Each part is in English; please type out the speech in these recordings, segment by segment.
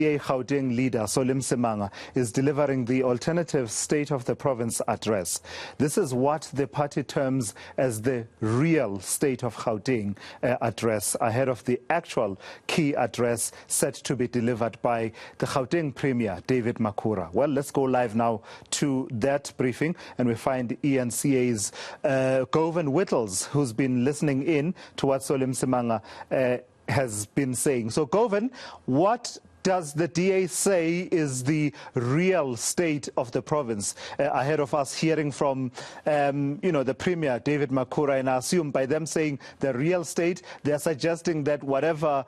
Gauteng leader Solly Msimanga is delivering the alternative State of the Province address. This is what the party terms as the real State of Gauteng address, ahead of the actual key address set to be delivered by the Gauteng Premier, David Makhura. Well, let's go live now to that briefing, and we find eNCA's Govan Whittles, who's been listening in to what Solly Msimanga has been saying. So, Govan, what does the DA say is the real state of the province ahead of us hearing from, the Premier, David Makhura? And I assume by them saying the real state, they're suggesting that whatever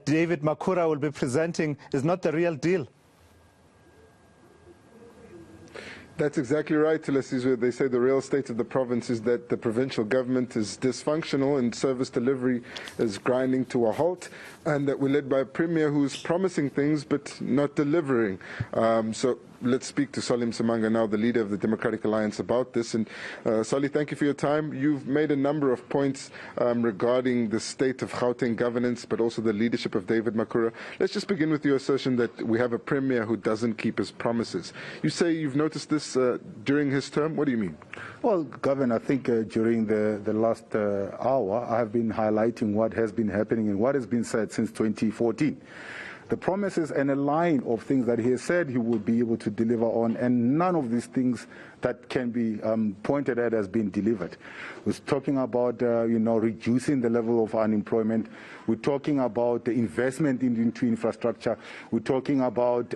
David Makhura will be presenting is not the real deal. That's exactly right, Lesizwe. They say the real state of the province is that the provincial government is dysfunctional and service delivery is grinding to a halt, and that we're led by a premier who's promising things but not delivering. So let's speak to Solly Msimanga now, the leader of the Democratic Alliance, about this. And Solly, thank you for your time. You've made a number of points regarding the state of Gauteng governance, but also the leadership of David Makhura. Let's just begin with your assertion that we have a premier who doesn't keep his promises. You say you've noticed this during his term. What do you mean? Well, Governor, I think during the last hour, I have been highlighting what has been happening and what has been said since 2014. The promises and a line of things that he has said he would be able to deliver on, and none of these things that can be pointed at has been delivered. We're talking about, reducing the level of unemployment. We're talking about the investment into infrastructure. We're talking about,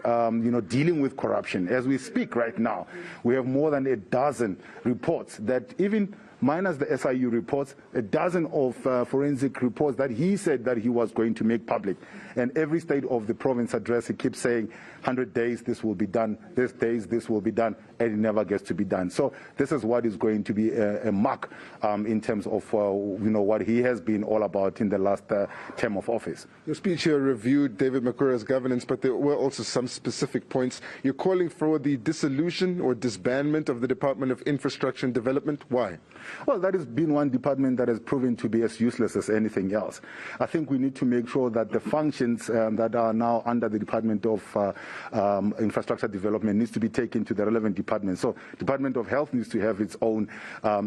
dealing with corruption. As we speak right now, we have more than a dozen reports that even minus the SIU reports, a dozen of forensic reports that he said that he was going to make public. And every state of the province address, he keeps saying, 100 days, this will be done, this days, this will be done, and it never gets to be done. So this is what is going to be a mark in terms of, what he has been all about in the last term of office. Your speech here reviewed David Makhura's governance, but there were also some specific points. You're calling for the dissolution or disbandment of the Department of Infrastructure and Development. Why? Well, that has been one department that has proven to be as useless as anything else. I think we need to make sure that the functions that are now under the Department of Infrastructure Development needs to be taken to the relevant department. So Department of Health needs to have its own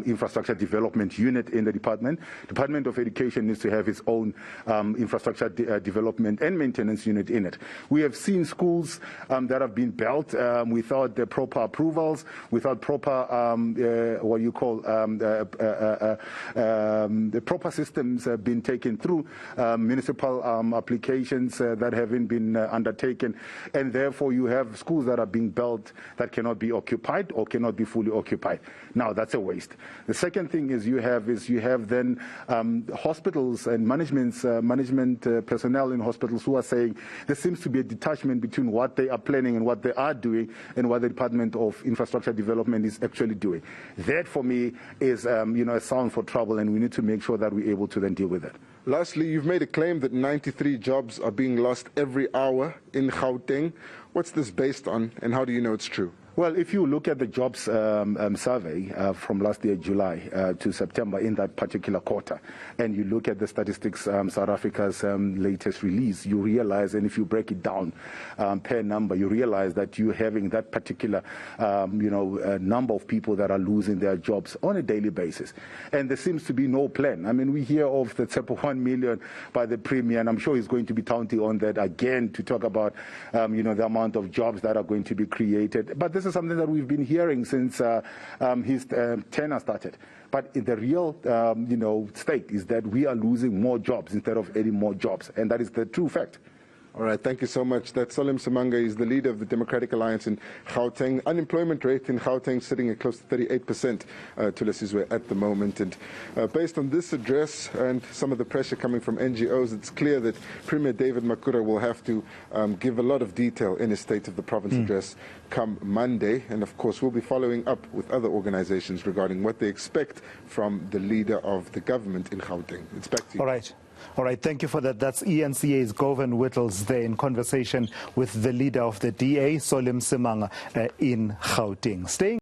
infrastructure development unit in the department. Department of Education needs to have its own infrastructure development and maintenance unit in it. We have seen schools that have been built without the proper approvals, without proper the proper systems have been taken through municipal applications that haven't been undertaken, and therefore you have schools that are being built that cannot be occupied or cannot be fully occupied. Now that's a waste. The second thing is you have then hospitals and management personnel in hospitals who are saying there seems to be a detachment between what they are planning and what they are doing and what the Department of Infrastructure Development is actually doing. That for me is a sound for trouble, and we need to make sure that we're able to then deal with it. Lastly, you've made a claim that 93 jobs are being lost every hour in Gauteng. What's this based on, and how do you know it's true? Well, if you look at the jobs survey from last year, July to September in that particular quarter, and you look at the statistics, South Africa's latest release, you realize, and if you break it down per number, you realize that you're having that particular, number of people that are losing their jobs on a daily basis. And there seems to be no plan. I mean, we hear of the type of 1 million by the Premier, and I'm sure he's going to be counting on that again to talk about, the amount of jobs that are going to be created. But this is something that we've been hearing since his tenure started. But the real, state is that we are losing more jobs instead of adding more jobs, and that is the true fact. All right, thank you so much. That's Solly Msimanga. He's the leader of the Democratic Alliance in Gauteng. Unemployment rate in Gauteng sitting at close to 38% to Lesizwe at the moment. And based on this address and some of the pressure coming from NGOs, it's clear that Premier David Makhura will have to give a lot of detail in his State of the Province address come Monday. And of course, we'll be following up with other organizations regarding what they expect from the leader of the government in Gauteng. It's back to you. All right, thank you for that. That's eNCA's Govan Whittles there in conversation with the leader of the DA, Solly Msimanga, in Gauteng.